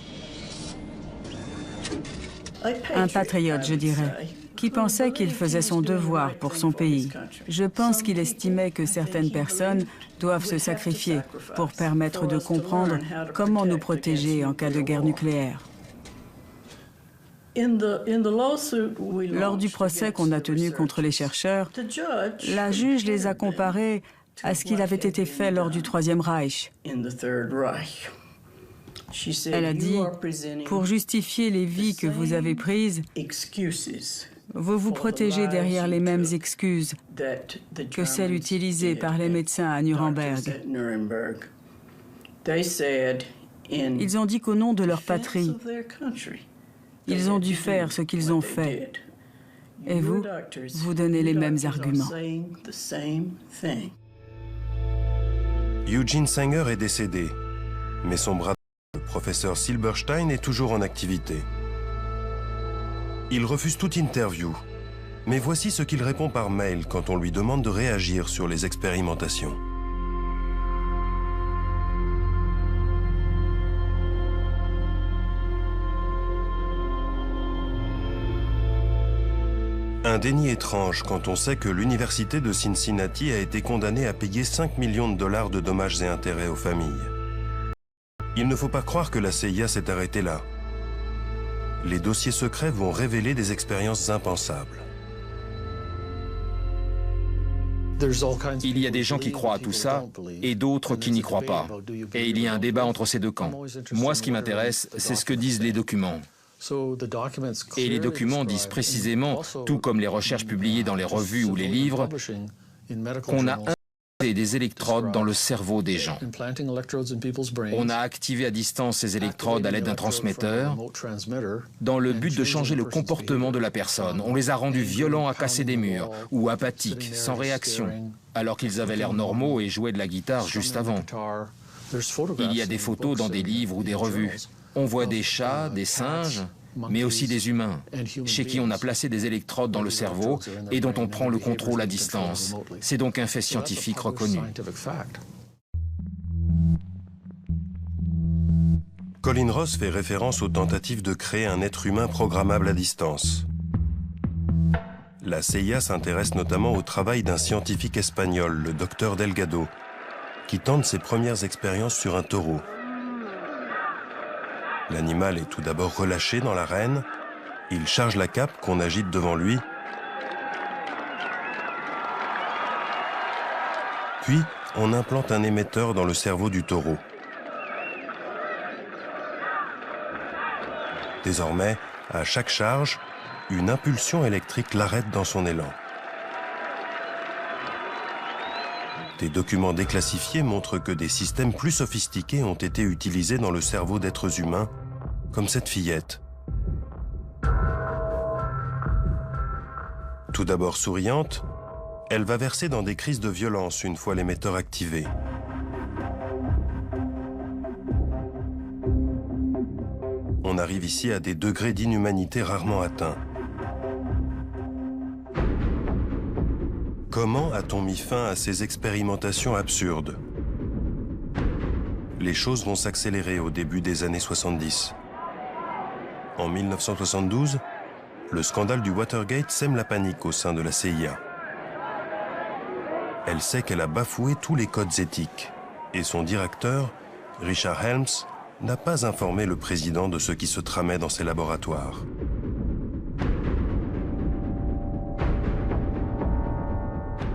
Un patriote, je dirais, qui pensait qu'il faisait son devoir pour son pays. Je pense qu'il estimait que certaines personnes doivent se sacrifier pour permettre de comprendre comment nous protéger en cas de guerre nucléaire. Lors du procès qu'on a tenu contre les chercheurs, la juge les a comparés à ce qu'il avait été fait lors du Troisième Reich. Elle a dit, pour justifier les vies que vous avez prises, vous vous protégez derrière les mêmes excuses que celles utilisées par les médecins à Nuremberg. Ils ont dit qu'au nom de leur patrie, ils ont dû faire ce qu'ils ont fait. Et vous, vous donnez les mêmes arguments. Eugene Sanger est décédé, mais son bras, le professeur Silberstein, est toujours en activité. Il refuse toute interview, mais voici ce qu'il répond par mail quand on lui demande de réagir sur les expérimentations. Un déni étrange quand on sait que l'université de Cincinnati a été condamnée à payer 5 millions de dollars de dommages et intérêts aux familles. Il ne faut pas croire que la CIA s'est arrêtée là. Les dossiers secrets vont révéler des expériences impensables. Il y a des gens qui croient à tout ça et d'autres qui n'y croient pas. Et il y a un débat entre ces deux camps. Moi, ce qui m'intéresse, c'est ce que disent les documents. Et les documents disent précisément, tout comme les recherches publiées dans les revues ou les livres, qu'on a implanté des électrodes dans le cerveau des gens. On a activé à distance ces électrodes à l'aide d'un transmetteur dans le but de changer le comportement de la personne. On les a rendus violents à casser des murs ou apathiques, sans réaction, alors qu'ils avaient l'air normaux et jouaient de la guitare juste avant. Il y a des photos dans des livres ou des revues. On voit des chats, des singes, mais aussi des humains, chez qui on a placé des électrodes dans le cerveau et dont on prend le contrôle à distance. C'est donc un fait scientifique reconnu. Colin Ross fait référence aux tentatives de créer un être humain programmable à distance. La CIA s'intéresse notamment au travail d'un scientifique espagnol, le docteur Delgado, qui tente ses premières expériences sur un taureau. L'animal est tout d'abord relâché dans l'arène, il charge la cape qu'on agite devant lui, puis on implante un émetteur dans le cerveau du taureau. Désormais, à chaque charge, une impulsion électrique l'arrête dans son élan. Des documents déclassifiés montrent que des systèmes plus sophistiqués ont été utilisés dans le cerveau d'êtres humains, comme cette fillette. Tout d'abord souriante, elle va verser dans des crises de violence une fois l'émetteur activé. On arrive ici à des degrés d'inhumanité rarement atteints. Comment a-t-on mis fin à ces expérimentations absurdes? Les choses vont s'accélérer au début des années 70. En 1972, le scandale du Watergate sème la panique au sein de la CIA. Elle sait qu'elle a bafoué tous les codes éthiques et son directeur, Richard Helms, n'a pas informé le président de ce qui se tramait dans ses laboratoires.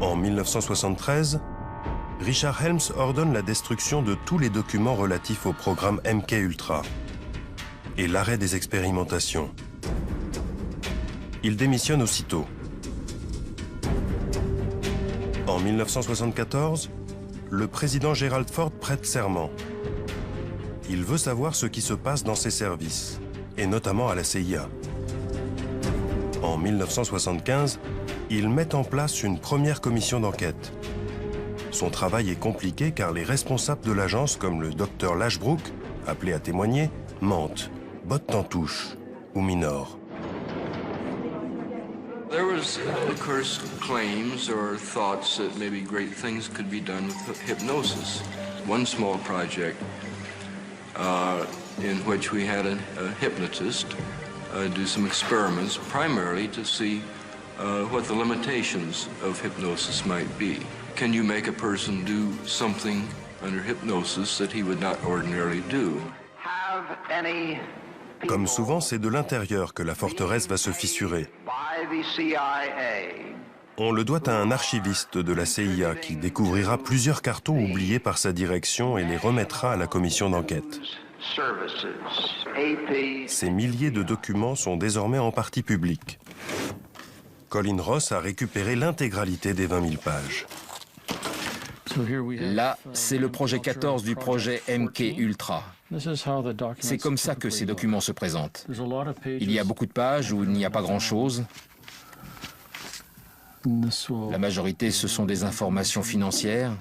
En 1973, Richard Helms ordonne la destruction de tous les documents relatifs au programme MK Ultra. et l'arrêt des expérimentations. Il démissionne aussitôt. En 1974, le président Gerald Ford prête serment. Il veut savoir ce qui se passe dans ses services, et notamment à la CIA. En 1975, il met en place une première commission d'enquête. Son travail est compliqué car les responsables de l'agence, comme le docteur Lashbrook, appelé à témoigner, mentent, bottent en touche ou minorent. There was, of course, claims or thoughts that maybe great things could be done with hypnosis. One small project in which we had a hypnotist do some experiments, primarily to see what the limitations of hypnosis might be. Can you make a person do something under hypnosis that he would not ordinarily do? Comme souvent, c'est de l'intérieur que la forteresse va se fissurer. On le doit à un archiviste de la CIA qui découvrira plusieurs cartons oubliés par sa direction et les remettra à la commission d'enquête. Ces milliers de documents sont désormais en partie publics. Colin Ross a récupéré l'intégralité des 20 000 pages. Là, c'est le projet 14 du projet MK Ultra. C'est comme ça que ces documents se présentent. Il y a beaucoup de pages où il n'y a pas grand-chose. La majorité, ce sont des informations financières.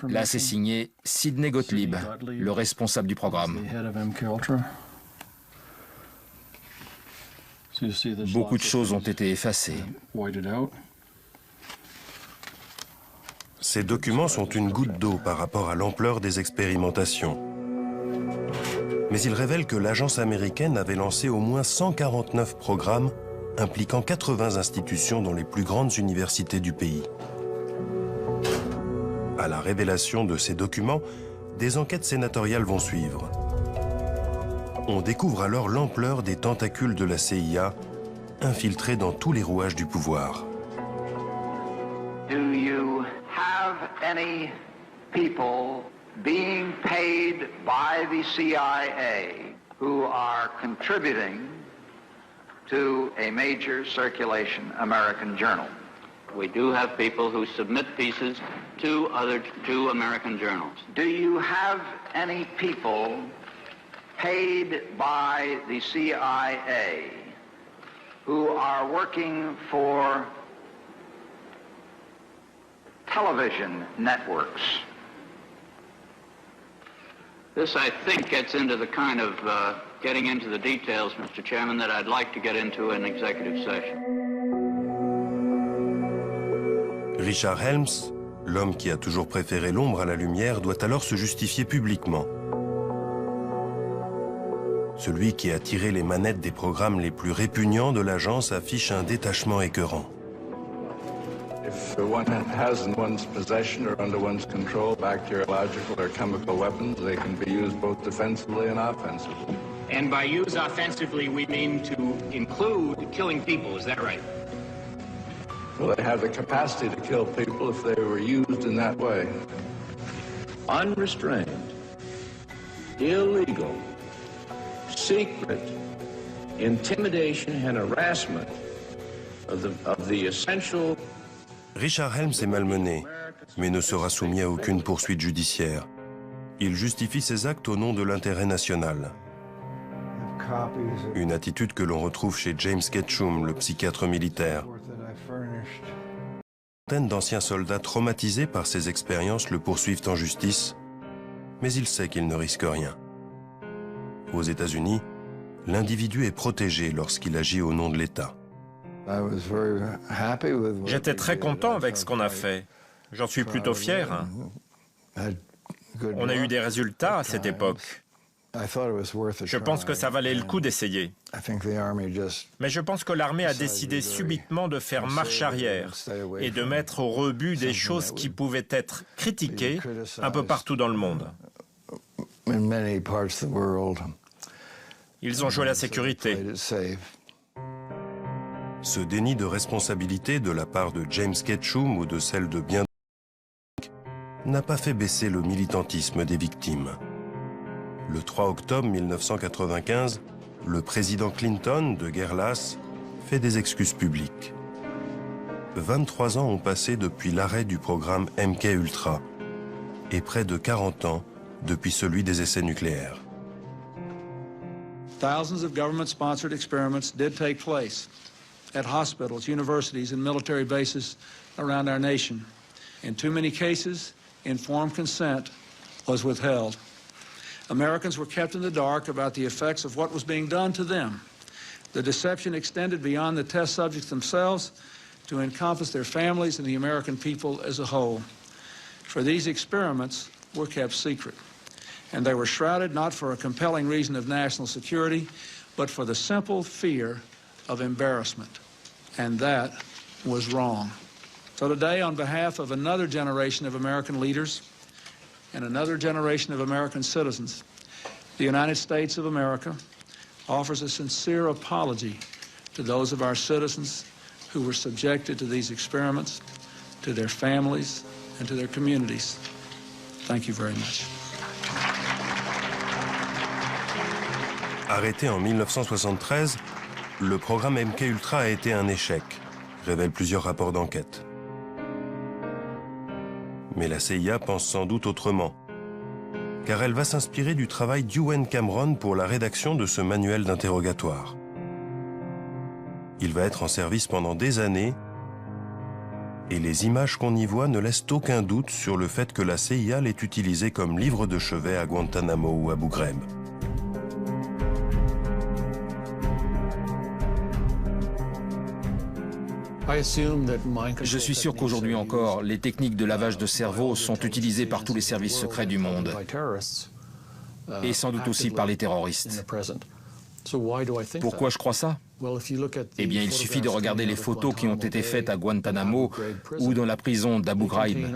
Là, c'est signé Sidney Gottlieb, le responsable du programme. Beaucoup de choses ont été effacées. Ces documents sont une goutte d'eau par rapport à l'ampleur des expérimentations. Mais ils révèlent que l'agence américaine avait lancé au moins 149 programmes impliquant 80 institutions dans les plus grandes universités du pays. À la révélation de ces documents, des enquêtes sénatoriales vont suivre. On découvre alors l'ampleur des tentacules de la CIA, infiltrés dans tous les rouages du pouvoir. Do you have any people being paid by the CIA who are contributing to a major circulation American journal? We do have people who submit pieces to two American journals. Do you have any people paid by the CIA who are working for television networks? This, I think, gets into the kind of getting into the details, Mr. Chairman, that I'd like to get into in executive session. Richard Helms, l'homme qui a toujours préféré l'ombre à la lumière, doit alors se justifier publiquement. Celui qui a tiré les manettes des programmes les plus répugnants de l'agence affiche un détachement écœurant. If one has in one's possession or under one's control bacteriological or chemical weapons, they can be used both defensively and offensively. And by use offensively, we mean to include killing people, is that right? Well, they have the capacity to kill people if they were used in that way. Unrestrained, illegal, secret intimidation and harassment of the essential. Richard Helms est malmené, mais ne sera soumis à aucune poursuite judiciaire. Il justifie ses actes au nom de l'intérêt national. Une attitude que l'on retrouve chez James Ketchum, le psychiatre militaire. Une centaine d'anciens soldats traumatisés par ces expériences le poursuivent en justice, mais il sait qu'il ne risque rien. Aux États-Unis, l'individu est protégé lorsqu'il agit au nom de l'État. J'étais très content avec ce qu'on a fait. J'en suis plutôt fier. On a eu des résultats à cette époque. Je pense que ça valait le coup d'essayer. Mais je pense que l'armée a décidé subitement de faire marche arrière et de mettre au rebut des choses qui pouvaient être critiquées un peu partout dans le monde. Ils ont joué la sécurité. Ce déni de responsabilité de la part de James Ketchum ou de celle de bien d'autres n'a pas fait baisser le militantisme des victimes. Le 3 octobre 1995, le président Clinton, de guerre lasse, fait des excuses publiques. 23 ans ont passé depuis l'arrêt du programme MK-Ultra et près de 40 ans depuis celui des essais nucléaires. Thousands of government-sponsored experiments did take place at hospitals, universities, and military bases around our nation. In too many cases, informed consent was withheld. Americans were kept in the dark about the effects of what was being done to them. The deception extended beyond the test subjects themselves to encompass their families and the American people as a whole. For these experiments were kept secret, and they were shrouded not for a compelling reason of national security, but for the simple fear of embarrassment, and that was wrong. So today, on behalf of another generation of American leaders and another generation of American citizens, the United States of America offers a sincere apology to those of our citizens who were subjected to these experiments, to their families, and to their communities. Thank you very much. Arrêté en 1973, le programme MK-Ultra a été un échec, révèlent plusieurs rapports d'enquête. Mais la CIA pense sans doute autrement, car elle va s'inspirer du travail d'Ewen Cameron pour la rédaction de ce manuel d'interrogatoire. Il va être en service pendant des années, et les images qu'on y voit ne laissent aucun doute sur le fait que la CIA l'ait utilisé comme livre de chevet à Guantanamo ou Abu Ghraib. Je suis sûr qu'aujourd'hui encore, les techniques de lavage de cerveau sont utilisées par tous les services secrets du monde, et sans doute aussi par les terroristes. Pourquoi je crois ça? Eh bien, il suffit de regarder les photos qui ont été faites à Guantanamo ou dans la prison d'Abu Ghraib.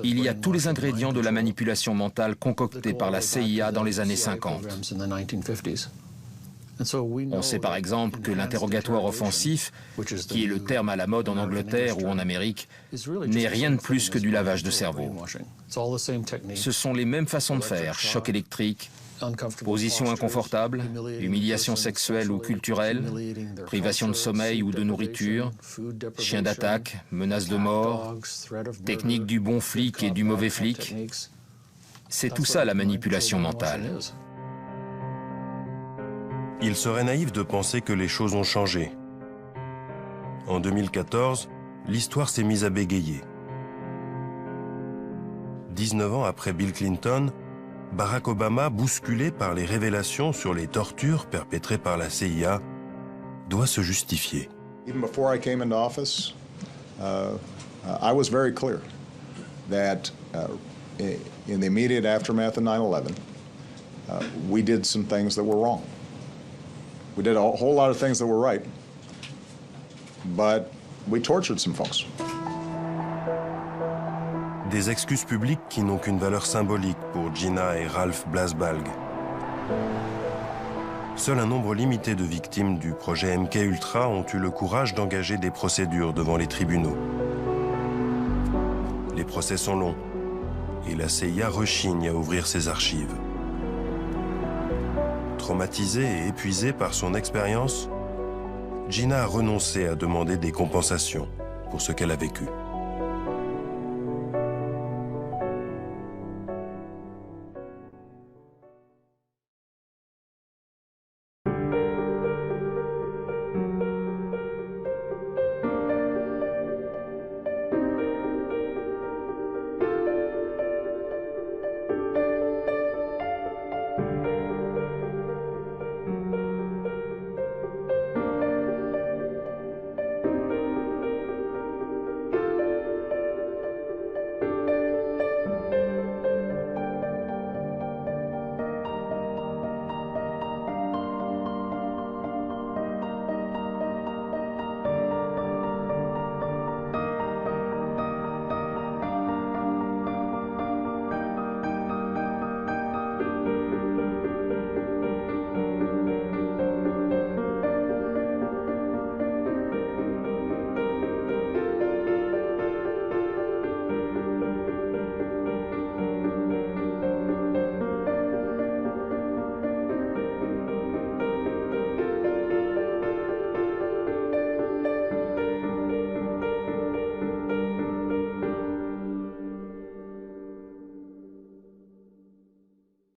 Il y a tous les ingrédients de la manipulation mentale concoctée par la CIA dans les années 50. On sait par exemple que l'interrogatoire offensif, qui est le terme à la mode en Angleterre ou en Amérique, n'est rien de plus que du lavage de cerveau. Ce sont les mêmes façons de faire, choc électrique, position inconfortable, humiliation sexuelle ou culturelle, privation de sommeil ou de nourriture, chien d'attaque, menace de mort, technique du bon flic et du mauvais flic. C'est tout ça la manipulation mentale. Il serait naïf de penser que les choses ont changé. En 2014, l'histoire s'est mise à bégayer. 19 ans après Bill Clinton, Barack Obama, bousculé par les révélations sur les tortures perpétrées par la CIA, doit se justifier. Even before I came into office, I was very clear that in the immediate aftermath of 9/11, we did some things that were wrong. We did a whole lot of things that were right, but we tortured some folks. Des excuses publiques qui n'ont qu'une valeur symbolique pour Gina et Ralph Blasbalg. Seul un nombre limité de victimes du projet MK-Ultra ont eu le courage d'engager des procédures devant les tribunaux. Les procès sont longs et la CIA rechigne à ouvrir ses archives. Traumatisée et épuisée par son expérience, Gina a renoncé à demander des compensations pour ce qu'elle a vécu.